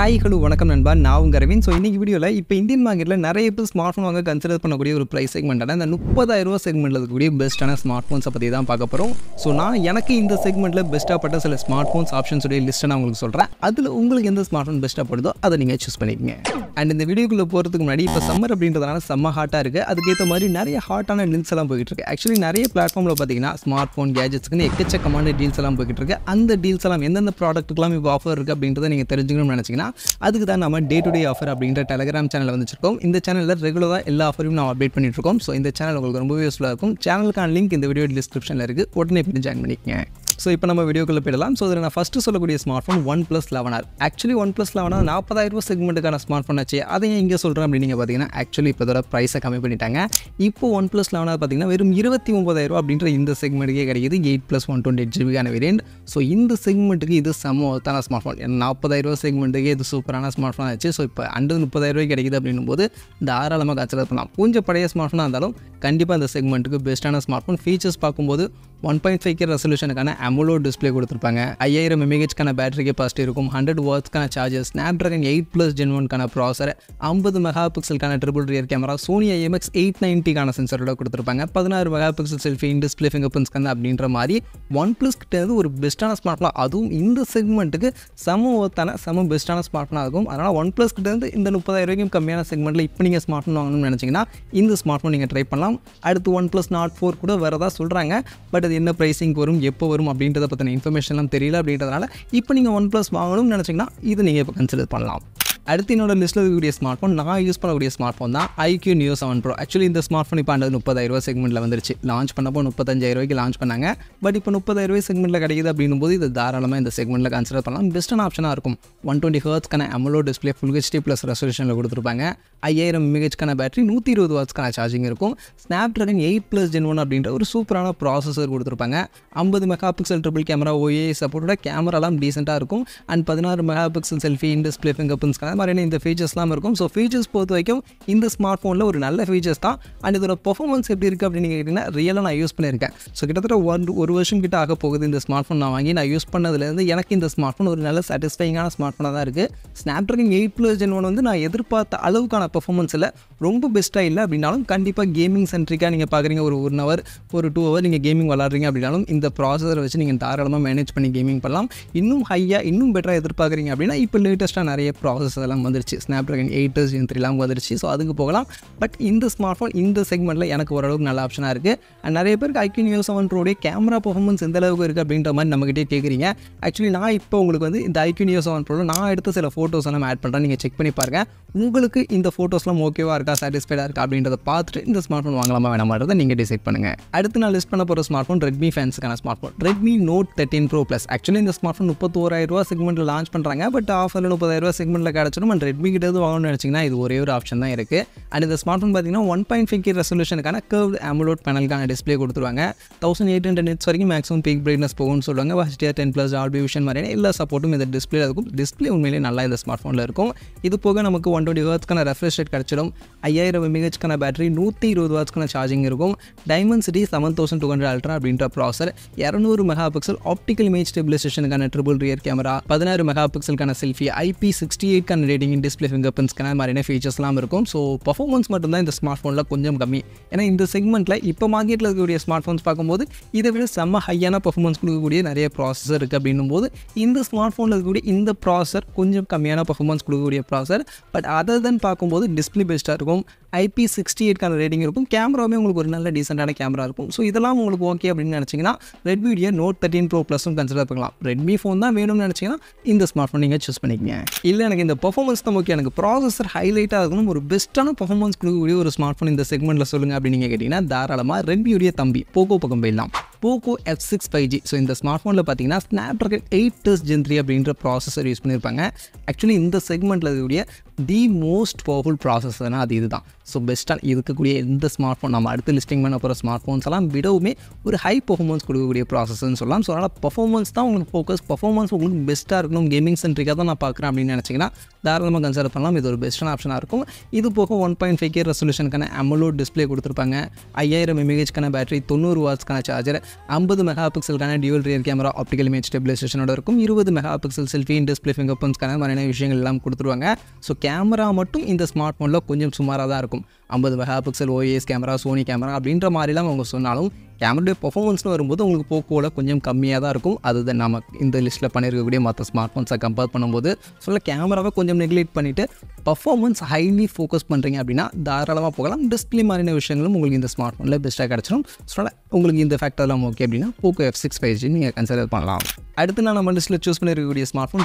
Hi hello வணக்கம் நண்பா, நான் உங்கள் அரவிந்த். ஸோ இன்றைக்கி வீடியோவில் இப்போ இந்தியன் மார்க்கெட்டில் நிறைய பேர் ஸ்மார்ட் ஃபோன் வாங்க கன்சிடர் பண்ணக்கூடிய ஒரு ப்ரைஸ் செக்மெண்ட்டான இந்த 30,000 செக்மெண்ட்டில் இருக்கக்கூடிய பெஸ்ட்டான ஸ்மார்ட் ஃபோன்ஸை பற்றி தான் பார்க்க போகிறோம். ஸோ நான் எனக்கு இந்த செக்மெண்ட்டில் பெஸ்ட்டாக பட்ட சில ஸ்மார்ட் ஃபோன்ஸ் ஆப்ஷன்ஸுடைய லிஸ்ட்டை நான் உங்களுக்கு சொல்கிறேன். அதில் உங்களுக்கு எந்த ஸ்மார்ட் ஃபோன் பெஸ்ட்டாக படுதோ அதை நீங்கள் சூஸ் பண்ணிக்கங்க. அண்ட் இந்த வீடியோக்குள்ளே போகிறதுக்கு முன்னாடி இப்போ சம்மர் அப்படின்றதுனால செம்ம ஹாட்டாக இருக்குது. அதுக்கேற்ற மாதிரி நிறைய ஹாட்டான டீல்ஸ் எல்லாம் போய்கிட்டு இருக்கு. ஆக்சுவலி நிறைய பிளாட்ஃபார்மில் பார்த்தீங்கன்னா ஸ்மார்ட் ஃபோன் கேஜெட்ஸ்க்குன்னு எக்கச்சக்கமான டீல்ஸ் எல்லாம் போய்கிட்டு இருக்கு. அந்த டீல்ஸ் எல்லாம் எந்தெந்த ப்ராடக்ட்டுக்கெல்லாம் இப்போ ஆஃபர் இருக்குது அப்படின்றத நீங்கள் தெரிஞ்சுக்கணும்னு நினச்சிங்கன்னா அதுக்கு தான் நம்ம டே டு டே ஆஃபர் அப்படின்ற டெலிகிராம் சேனல் வந்துச்சிருக்கோம். இந்த சேனலில் ரெகுலராக எல்லா ஆஃபரையும் நான் அப்டேட் பண்ணிட்டு இருக்கோம். ஸோ இந்த சேனல் உங்களுக்கு ரொம்ப யூஸ்ஃபுல்லாக இருக்கும். சேனலுக்கான லிங்க் இந்த வீடியோ டிஸ்கிரிப்ஷனில் இருக்குது. உடனே போய் ஜாயின் பண்ணிக்கங்க. ஸோ இப்போ நம்ம வீடியோக்குள்ளே போயிடலாம். ஸோ இதில் நான் ஃபஸ்ட்டு சொல்லக்கூடிய smart phone OnePlus 11R. Actually OnePlus 11R 40,000 செக்மெண்ட்டுக்கான ஸ்மார்ட் ஃபோன் ஆச்சு. அதை ஏன் இங்கே சொல்கிறேன் அப்படின்னு நீங்கள் பார்த்தீங்கன்னா ஆக்சுவலி இப்போ இதோட ப்ரைஸை கம்மி பண்ணிட்டாங்க. இப்போ OnePlus 11R பார்த்தீங்கன்னா வெறும் 29,000 அப்படின்ற இந்த செக்மெண்ட்டுக்கே கிடைக்கிது. 8 + 128 ஜிபிக்கான வேரியன்ட். ஸோ இந்த செக்மெண்ட்டுக்கு இது செம்ம ஒருத்தான ஸ்மார்ட் ஃபோன். 40,000 செக்மெண்ட்டுக்கு இது சூப்பரான ஸ்மார்ட் ஃபோன் ஆச்சு. ஸோ இப்போ அண்டர் 30,000 கிடைக்குது அப்படின்னும் போது தாராளமாக கன்சிடர் பண்ணலாம். கொஞ்சம் பழைய ஸ்மார்ட் ஃபோனாக இருந்தாலும் கண்டிப்பாக இந்த செக்மெண்ட்டுக்கு பெஸ்ட்டான ஸ்மார்ட் ஃபோன். ஃபீச்சர்ஸ் பார்க்கும்போது 1.5K ரெசல்யூஷனுக்கான AMOLED டிஸ்பிளே கொடுத்துருப்பாங்க. 5000 mAhக்கான பேட்டரி கெப்பாசிட்டி இருக்கும். 100 வாட்ஸ்க்கான சார்ஜர், Snapdragon 8+ Gen 1க்கான ப்ராசர், 50 மெகாபிக்சலுக்கான triple rear camera, Sony IMX 890க்கான சென்சரோட கொடுத்துருப்பாங்க. 16 megapixel selfie, in display finger பிரிண்ட்ஸ்க்கான அப்படின்ற மாதிரி OnePlus கிட்ட ஒரு பெஸ்ட்டான ஸ்மார்ட் ஃபோன். அதுவும் இந்த செக்மெண்ட்டுக்கு செம பெஸ்ட்டான ஸ்மார்ட் ஃபோனாக இருக்கும். அதனால் OnePlus கிட்ட இருந்து இந்த 30,000 கம்மியான செக்மெண்ட்டில் இப்போ நீங்கள் ஸ்மார்ட் ஃபோன் வாங்கணும்னு நினச்சிங்கன்னா இந்த ஸ்மார்ட் ஃபோன் நீங்கள் ட்ரை பண்ணலாம். அடுத்து OnePlus Nord 4 கூட வரதா சொல்கிறாங்க. பட் அது என்ன ப்ரைஸிங் வரும், எப்போ வரும் அப்படின்றத பற்றின இன்ஃபர்மேஷன்லாம் தெரியல. அப்படின்றதுனால இப்போ நீங்கள் OnePlus வாங்கணும்னு நினச்சிங்கன்னா இது நீங்கள் இப்போ கன்சிடர் பண்ணலாம். அடுத்து என்னோட லிஸ்ட்டில் இருக்கக்கூடிய ஸ்மார்ட் ஃபோன், நான் யூஸ் பண்ணக்கூடிய ஸ்மார்ட் ஃபோன் தான் iQOO Neo 7 Pro. ஆக்சுவலி இந்த ஸ்மார்ட் ஃபோன் இப்போ 30,000 செக்மெண்ட்டில் வந்துருச்சு. லான்ச் பண்ணப்போ 35,000 லான்ச் பண்ணாங்க. பட் இப்போ 30,000 செக்மெண்ட்டில் கிடைக்குது அப்படின்னும் போது இது தாராளமாக இந்த செக்மெண்ட்டில் கன்சிடர் பண்ணலாம். பெஸ்ட்டான ஆப்ஷனாக இருக்கும். 120 ஹெர்ட்ஸ்க்கான AMOLED டிஸ்பிளே ஃபுல் HD+ ரெசல்யூஷனில் கொடுத்துருப்பாங்க. 5000 mAhக்கான பேட்டரி, 120 வாட்ஸ்க்கான சார்ஜிங் இருக்கும். Snapdragon 8+ Gen 1 அப்படின்ற ஒரு சூப்பரான ப்ராசஸர் கொடுத்துருப்பாங்க. 50 மெகாபிக்சல் ட்ரிபிள் கேமரா, OIS சப்போர்ட்டோட கேமராலாம் டீசெண்டாக இருக்கும். And 16 megapixel selfie, in display finger பிரிண்ட்ஸ்க்கான மாதிரியான இந்த ஃபீச்சர்ஸ்லாம் இருக்கும். ஸோ ஃபீச்சர்ஸ் பொறுத்த வரைக்கும் இந்த ஸ்மார்ட் ஃபோனில் ஒரு நல்ல ஃபீச்சர்ஸ் தான். அண்ட் இதோட பெர்ஃபார்மன்ஸ் எப்படி இருக்குது அப்படின்னு கேட்டிங்கன்னா ரியலாக நான் யூஸ் பண்ணியிருக்கேன். ஸோ கிட்டத்தட்ட ஒரு வருஷம் கிட்ட ஆக போகுது இந்த ஸ்மார்ட் ஃபோன் நான் வாங்கி நான் யூஸ் பண்ணதுலேருந்து எனக்கு இந்த ஸ்மார்ட் ஃபோன் ஒரு நல்ல சாட்டிஸ்ஃபைங்கான ஸ்மார்ட் ஃபோனாக தான் இருக்குது. Snapdragon 8+ Gen 1 வந்து நான் எதிர்பார்த்த அளவுக்கான பெர்ஃபார்மன்ஸ் இல்லை, ரொம்ப பெஸ்ட்டாக இல்லை அப்படின்னாலும் கண்டிப்பாக கேமிங் சென்ட்ரிக்காக நீங்கள் பார்க்குறீங்க, ஒரு 1 hour ஒரு 2 hour நீங்கள் கேமிங் விளாட்றீங்க அப்படின்னாலும் இந்த ப்ராசஸரை வச்சு நீங்கள் தாராளமாக மேனேஜ் பண்ணி கேமிங் பண்ணலாம். இன்னும் ஹையாக இன்னும் பெட்டராக எதிர்பார்க்குறீங்க அப்படின்னா இப்போ லேட்டஸ்ட்டாக நிறைய ப்ராசஸ் எல்லாம் வந்துருச்சு. Snapdragon 8 Gen 3 வந்துருச்சு. ஸோ அதுக்கு போகலாம். பட் இந்த ஸ்மார்ட் ஃபோன் இந்த செக்மெண்ட்டில் எனக்கு ஓரளவுக்கு நல்ல ஆப்ஷனாக இருக்குது. அண்ட் நிறைய பேருக்கு iQOO Neo 7 Pro camera performance எந்த அளவுக்கு இருக்குது அப்படின்ற மாதிரி நம்மகிட்டே கேட்குறீங்க. ஆக்சுவலி நான் இப்போ உங்களுக்கு வந்து இந்த iQOO Neo 7 Pro நான் எடுத்த சில ஃபோட்டோஸ் எல்லாம் ஆட் பண்ணுறேன். நீங்கள் செக் பண்ணி பாருங்கள். உங்களுக்கு இந்த ஃபோட்டோஸ்லாம் ஓகேவாக இருக்கா, சாட்டிஸ்ஃபைடாக இருக்கா அப்படின்றத பார்த்துட்டு இந்த ஸ்மார்ட் ஃபோன் வாங்கலாமா வேணாமான்றதை நீங்கள் டிசைட் பண்ணுங்கள். அடுத்து நான் லிஸ்ட் பண்ண போகிற ஸ்மார்ட் ஃபோன் Redmi ஃபேன்ஸுக்கான smart phone Redmi Note 13 Pro Plus. Actually இந்த ஸ்மார்ட் ஃபோன் 31,000 செக்மெண்ட்டில் லான்ச் பண்ணுறாங்க. பட் ஆஃபரில் 30,000 செக்மெண்ட்டில் கிடச்சிடும். அண்ட் ரெட்மி கிட்ட வாங்கணும்னு நினச்சிங்கன்னா இது ஒரே ஒரு ஆப்ஷன் தான் இருக்குது. அண்ட் இந்த ஸ்மார்ட் ஃபோன் பார்த்தீங்கன்னா 1.5K ரெசல்யூஷனுக்கான கர்வ்டு AMOLED பேனலுக்கான டிஸ்பிளே கொடுத்துருவாங்க. 1800 nits வரைக்கும் மேக்ஸிமம் பீக் பிரைட்னஸ் போகும்னு சொல்லுவாங்க. HDR10+ Dolby Vision மாதிரியான எல்லா சப்போர்ட்டும் இந்த டிஸ்பிளே இருக்கும். டிஸ்பிளே உண்மையிலேயே நல்லா இந்த ஸ்மார்ட் ஃபோனில் இருக்கும். இது போக நமக்கு 120 ஹெர்ட்ஸ்க்கான ரெஃப்ரெஷ் ரேட் கிடச்சிடும். 5000 mAhக்கான பேட்டரி, 120 வாட்ஸ்க்கான சார்ஜிங் இருக்கும். Dimensity 7200 Ultra அப்படின்ற ப்ராசர், 200 மெகாபிக்சல் ஆப்டிக்கல் இமேஜ் ஸ்டெபிலைசேஷனுக்கான ட்ரிபிள் ரியர் கேமரா, 16 மெகாபிக்சலுக்கான செல்ஃபி, IP68க்கான ரேட்டிங், டிஸ்பிளே ஃபிங்கர் பிரிண்ட்ஸ்க்கான மாதிரியான ஃபீச்சர்ஸ்லாம் இருக்கும். ஸோ பர்ஃபார்மன்ஸ் மட்டும்தான் இந்த ஸ்மார்ட் ஃபோனில் கொஞ்சம் கம்மி. ஏன்னா இந்த செக்மெண்ட்டில் இப்போ மார்க்கெட்டில் இருக்கக்கூடிய ஸ்மார்ட் ஃபோன்ஸ் பார்க்கும்போது இதை விட செம்ம ஹையான பர்ஃபார்மன்ஸ் கொடுக்கக்கூடிய நிறைய ப்ராசஸர் இருக்குது அப்படின்னும் போது இந்த ஸ்மார்ட் ஃபோனில் இருக்கக்கூடிய இந்த ப்ராசர் கொஞ்சம் கம்மியான பர்ஃபார்மன்ஸ் கொடுக்கக்கூடிய ப்ராசர். பட் அதர் தென் பார்க்கும்போது டிஸ்பிளே பெஸ்ட்டாக இருக்கும். IP68க்கான ரேட்டிங் இருக்கும். கேமராவுமே உங்களுக்கு ஒரு நல்ல டீசெண்டான கேமரா இருக்கும். ஸோ இதெல்லாம் உங்களுக்கு ஓகே அப்படின்னு நினச்சிங்கன்னா ரெட்மியுடைய Note 13 Pro Plusம் கன்சிடர் பண்ணலாம். ரெட்மி ஃபோன் தான் வேணும்னு நினச்சிங்கன்னா இந்த ஸ்மார்ட் ஃபோன் நீங்கள் சூஸ் பண்ணிக்கங்க. இல்லை எனக்கு இந்த பர்ஃபார்மன்ஸ் தான் ஓகே, எனக்கு ப்ராசஸர் ஹைலைட்டாக இருக்கணும், ஒரு பெஸ்ட்டான பர்ஃபார்மன்ஸ் கொடுக்கக்கூடிய ஒரு ஸ்மார்ட் ஃபோன் இந்த செக்மெண்ட்டில் சொல்லுங்கள் அப்படின்னு நீங்கள் கேட்டிங்கன்னா தாராளமாக ரெட்மியுடைய தம்பி போகோ பக்கம் போயிடலாம். போகோ F6 5G. ஸோ இந்த ஸ்மார்ட் ஃபோனில் பார்த்தீங்கன்னா Snapdragon 8 Gen 3 அப்படின்ற ப்ராசஸர் யூஸ் பண்ணியிருப்பாங்க. ஆக்சுவலி இந்த செக்மெண்ட்டில் இருக்கக்கூடிய தி மோஸ்ட் பவர்ஃபுல் ப்ராசஸர்னா அது இதுதான். ஸோ பெஸ்ட்டாக இருக்கக்கூடிய எந்த ஸ்மார்ட் ஃபோன் நம்ம அடுத்து லிஸ்டிங் பண்ண போகிற ஸ்மார்ட் ஃபோன்ஸ் எல்லாம் விடவுமே ஒரு ஹை பர்ஃபார்மன்ஸ் கொடுக்கக்கூடிய ப்ராசஸர்னு சொல்லலாம். ஸோ அதனால் பர்ஃபார்மன்ஸ் தான் உங்களுக்கு ஃபோக்கஸ். பர்ஃபார்மன்ஸ் உங்களுக்கு பெஸ்ட்டாக இருக்கணும், கேமிங் சென்ட்ரிக்காக தான் நான் பார்க்குறேன் அப்படின்னு நினச்சிங்கன்னா தாராளமாக கன்சிடர் பண்ணலாம். இது ஒரு பெஸ்ட்டான ஆப்ஷனாக இருக்கும். இது போக 1.5K ரெசல்யூஷனுக்கான AMOLED டிஸ்பிளே கொடுத்துருப்பாங்க. 5000 mAhக்கான பேட்டரி, 90 வாட்ஸ்க்கான சார்ஜர், 50 மெகா பிக்சலுக்கான dual rear camera optical image ஸ்டெபிலைசேஷனோட இருக்கும். 20 mega pixel selfie in display finger பிரிண்ட்ஸ்க்கான மாதிரியான விஷயங்கள் எல்லாம் கொடுத்துருவாங்க. ஸோ கேமரா மட்டும் இந்த ஸ்மார்ட் ஃபோனில் கொஞ்சம் சுமாராக தான் இருக்கும். 50 mega pixel OIS camera, Sony camera அப்படின்ற மாதிரிலாம் அவங்க சொன்னாலும் கேமராவுடைய பர்ஃபார்மன்ஸ்னு வரும்போது உங்களுக்கு போக்கோவில் கொஞ்சம் கம்மியாக தான் இருக்கும். அதுதான் நம்ம இந்த லிஸ்ட்டில் பண்ணியிருக்கக்கூடிய மற்ற ஸ்மார்ட் ஃபோன்ஸை கம்பேர் பண்ணும்போது சொல்ல கேமராவை கொஞ்சம் நெக்லெக்ட் பண்ணிவிட்டு பர்ஃபார்மன்ஸ் ஹைலி ஃபோக்கஸ் பண்ணுறீங்க அப்படின்னா தாராளமாக போகலாம். டிஸ்பிளே மாதிரியான விஷயங்களும் உங்களுக்கு இந்த ஸ்மார்ட் ஃபோனில் பெஸ்ட்டாக கிடச்சிடும். ஸோ உங்களுக்கு இந்த ஃபேக்டர்லாம் ஓகே அப்படின்னா போக்கோ F6 5G நீங்கள் கன்சிடர் பண்ணலாம். அடுத்து நான் நம்ம லிஸ்ட்டில் சூஸ் பண்ணியிருக்கக்கூடிய smart phone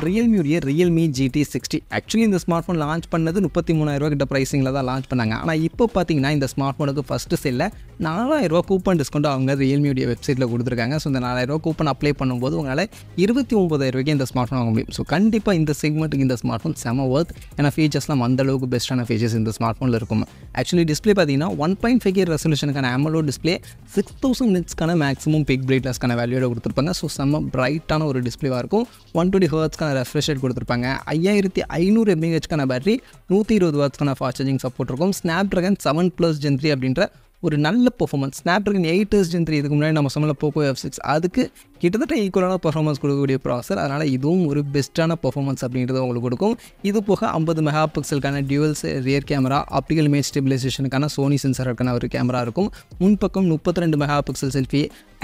Realme GT60. Actually இந்த ஸ்மார்ட் ஃபோன் லான்ச் பண்ணது 33,000 கிட்ட ப்ரைஸிங்கில் தான் லான்ச் பண்ணாங்க. ஆனால் இப்போ பார்த்தீங்கன்னா இந்த ஸ்மார்ட் ஃபோனுக்கு ஃபஸ்ட்டு செல்லில் 4,000 கூப்பன் டிஸ்கவுண்ட் அவங்க ரியல்மியுடைய வெப்சைட்டில் கொடுத்துருக்காங்க. ஸோ இந்த 4,000 கூப்பன் அப்ளை பண்ணும்போது உங்களால் 29,000 இந்த ஸ்மார்ட் ஃபோன் வாங்க முடியும். ஸோ கண்டிப்பாக இந்த செக்மெண்ட்டுக்கு இந்த ஸ்மார்ட் ஃபோன் செம ஒர்த். ஏன்னா ஃபீச்சர்ஸ்லாம் அந்தளவுக்கு பெஸ்ட்டான ஃபீச்சர்ஸ் இந்த ஸ்மார்ட் ஃபோனில் இருக்கும். ஆக்சுவலி டிஸ்பிளே பார்த்தீங்கன்னா 1.5K ரெசல்யூஷனுக்கான AMOLED டிஸ்பிளே, 6000 நிட்ஸ்க்கான மேக்ஸிமம் பிக் பிரைட்னஸ்க்கான வேல்யூட கொடுத்துருப்பாங்க. ஸோ செம்ம பிரைட்டான ஒரு டிஸ்பிளேவாக இருக்கும். 120 ஹெர்ட்ஸ்க்கான ரெஃப்ரெஷ் ரேட் கொடுத்துருப்பாங்க. 5500 mAhக்கான பேட்டரி, 120 வாட்ஸ்க்கான ஃபாஸ்ட் சார்ஜிங் சப்போர்ட் இருக்கும். ஸ்னாப்ட்ராகன் 7+ Gen 3 அப்படின்ற ஒரு நல்ல பெர்ஃபார்மன்ஸ். ஸ்னாப்ட்ராகன் 8 Gen 3 இதுக்கு முன்னாடி நம்ம சொன்ன போக்கோ F6 அதுக்கு கிட்டத்தட்ட ஈக்குவலான பெர்ஃபார்மன்ஸ் கொடுக்கக்கூடிய ப்ராசஸர். அதனால் இதுவும் ஒரு பெஸ்ட்டான பெர்ஃபார்மன்ஸ் அப்படின்றது உங்களுக்கு கொடுக்கும். இது போக 50 மெகா பிக்சலுக்கான dual rear camera, optical image ஸ்டெபிலைசேஷனுக்கான சோனி சென்சாருக்கான ஒரு கேமரா இருக்கும். முன்பக்கம் 32 மெகா பிக்சல் செல்ஃபி,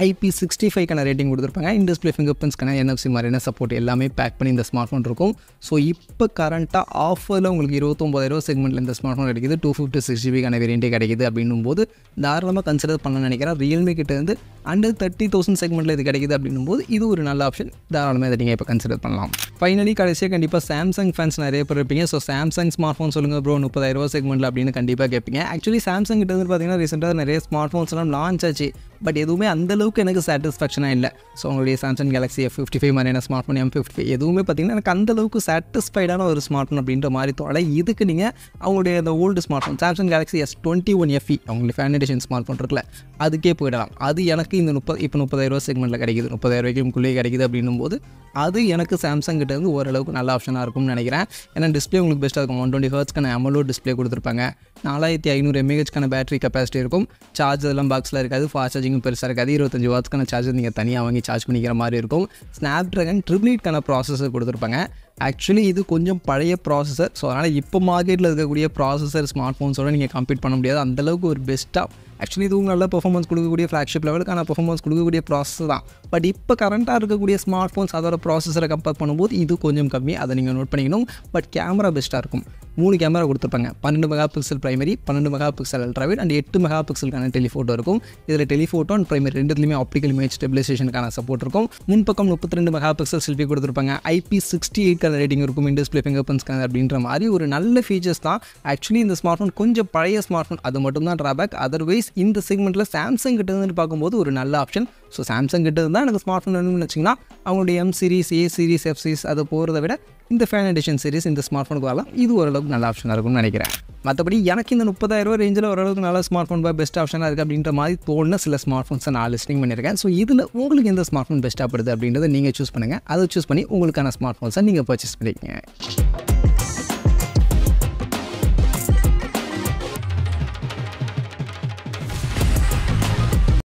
IP65க்கான ரேட்டிங் கொடுத்துருப்பாங்க. இன் டிஸ்பிளே ஃபிங்கர் பிரிண்ட்ஸ்க்கான NFC மாதிரியான சப்போர்ட் எல்லாமே பேக் பண்ணி இந்த ஸ்மார்ட் ஃபோன் இருக்கும். ஸோ இப்போ கரண்ட்டாக ஆஃபரில் உங்களுக்கு 29,000 செக்மெண்ட்டில் இந்த ஸ்மார்ட் ஃபோன் கிடைக்குது. 256GB வேரியண்ட்டே கிடைக்குது அப்படின்னும் போது தாராளமாக கன்சிடர் பண்ண நினைக்கிறேன். ரியல்மி கிட்ட இருந்து அண்டர் 30,000 செக்மெண்ட்டில் இது கிடைக்குது அப்படின்னும் போது இது ஒரு நல்ல ஆப்ஷன். தாராளமாக இதை நீங்கள் இப்போ கன்சிடர் பண்ணலாம். ஃபைனலி கடைசியாக கண்டிப்பாக சாம்சங் ஃபேன்ஸ் நிறைய பேர் இருப்பீங்க. ஸோ சாம்சங் ஸ்மார்ட் ஃபோன் சொல்லுங்கள் ப்ரோ 30,000 செக்மெண்ட்டில் அப்படின்னு கண்டிப்பாக கேட்பீங்க. ஆக்சுவலி சாம்சங் கிட்ட வந்து பார்த்தீங்கன்னா ரீசெண்டாக நிறைய ஸ்மார்ட் ஃபோன்ஸ் எல்லாம் லான்ச் ஆச்சு. பட் எதுவுமே அந்தளவுக்கு எனக்கு சாட்டிஸ்ஃபேக்ஷனாக இல்லை. ஸோ உங்களுடைய சாம்சங் கேலக்ஸி F55 மாதிரியான ஸ்மார்ட் ஃபோன், M55 எதுவுமே பார்த்தீங்கன்னா எனக்கு அந்தளவுக்கு சாட்டிஸ்ஃபைடான ஒரு ஸ்மார்ட் ஃபோன் அப்படின்ற மாதிரி தோணலை. இதுக்கு நீங்கள் அவங்களுடைய அந்த old smart phone Samsung Galaxy S21 FE அவங்களுடைய ஃபேன் எடிஷன் ஸ்மார்ட் ஃபோன் இருக்குல்ல அதுக்கே போயிடலாம். அது எனக்கு இந்த 30,000 செக்மெண்ட்டில் கிடைக்குது, 30,000 கிடைக்குது அப்படின்னும் போது அது எனக்கு சாம்சங் கிட்ட இருந்து ஓரளவுக்கு நல்ல ஆப்ஷனாக இருக்கும்னு நினைக்கிறேன். ஏன்னா டிஸ்பிளே உங்களுக்கு பெஸ்ட்டாக இருக்கும். 120 ஹெர்ட்ஸ்க்கான AMOLED டிஸ்பிளே கொடுத்துருப்பாங்க. 4500 mAhக்கான பேட்டரி கெப்பாசிட்டி இருக்கும். சார்ஜ் எல்லாம் பாக்ஸில் இருக்காது. ஃபாஸ்ட் சார்ஜிங்கும் பெருசாக இருக்காது. 25 வாட்ஸ்க்கான சார்ஜர் நீங்கள் தனியாக வாங்கி சார்ஜ் பண்ணிக்கிற மாதிரி இருக்கும். ஸ்னாப்ட்ராகன் 888க்கான ப்ராசஸர் கொடுத்துருப்பாங்க. ஆக்சுவலி இது கொஞ்சம் பழைய ப்ராசஸர். ஸோ அதனால் இப்போ மார்க்கெட்டில் இருக்கக்கூடிய ப்ராசஸர் ஸ்மார்ட் ஃபோன்ஸோட நீங்கள் கம்பீட் பண்ண முடியாது. அந்தளவுக்கு ஒரு பெஸ்ட்டாக ஆக்சுவலி இதுவும் நல்ல பெர்ஃபார்மன்ஸ் கொடுக்கக்கூடிய ஃப்ளாக்ஷிப் லெவலுக்கான பெர்ஃபார்மன்ஸ் கொடுக்கக்கூடிய ப்ராசஸர் தான். பட் இப்போ கரண்ட்டாக இருக்கக்கூடிய ஸ்மார்ட் ஃபோன்ஸ் அதோட ப்ராசஸரை கம்பேர் பண்ணும்போது இது கொஞ்சம் கம்மி. அதை நீங்கள் நோட் பண்ணிக்கணும். பட் கேமரா பெஸ்ட்டாக இருக்கும். 3 கேமரா கொடுத்துருப்பாங்க. 12 mega pixel primary, 12 mega pixel ultrawide and 8 mega பிக்சலுக்கான டெலிஃபோட்டோ இருக்கும். இதில் டெலிஃபோட்டோ அண்ட் பிரைமரி ரெண்டுத்துலையுமே ஆப்டிகல் இமேஜ் ஸ்டெபிலைசேஷனுக்கான சப்போர்ட் இருக்கும். முன்பக்கம் 32 மெகா பிக்சல் செல்ஃபி கொடுத்துருப்பாங்க. IP68க்கான ரேட்டிங் இருக்கும். இன் டிஸ்பிளே ஃபிங்கர் பிரிண்ட்ஸ்க்கான அப்படின்ற மாதிரி ஒரு நல்ல ஃபீச்சர்ஸ் தான். ஆக்சுவலி இந்த ஸ்மார்ட் ஃபோன் கொஞ்சம் பழைய ஸ்மார்ட் ஃபோன், அது மட்டும் தான் ட்ராபேக். அதர்வைஸ் இந்த செக்மெண்ட்டில் சாம்சங் கிட்ட இருந்து பார்க்கும்போது ஒரு நல்ல ஆப்ஷன். ஸோ சாம்சங் கிட்ட இருந்தால் எனக்கு ஸ்மார்ட் ஃபோன் வேணும்னு வச்சிங்கன்னா அவங்களுடைய M series, A series, F series அதை போகிறத விட இந்த ஃபேன் எடிஷன் சீரிஸ் இந்த ஸ்மார்ட் ஃபோனுக்கு வரலாம். இது ஓரளவுக்கு நல்ல ஆப்ஷனாக இருக்கும்னு நினைக்கிறேன். மற்றபடி எனக்கு இந்த 30,000 ரேஞ்சில் ஓரளவுக்கு நல்ல ஸ்மார்ட் ஃபோன் பெஸ்ட் ஆப்ஷனாக இருக்குது அப்படின்ற மாதிரி தோணுன சில ஸ்மார்ட் ஃபோன்ஸை நான் லிஸ்டிங் பண்ணியிருக்கேன். ஸோ இதில் உங்களுக்கு எந்த ஸ்மார்ட் ஃபோன் பெஸ்ட்டாக படுது அப்படின்றத நீங்கள் சூஸ் பண்ணுங்கள். அதை சூஸ் பண்ணி உங்களுக்கான ஸ்மார்ட் ஃபோன்ஸை நீங்கள் பர்ச்சேஸ் பண்ணிக்கங்க.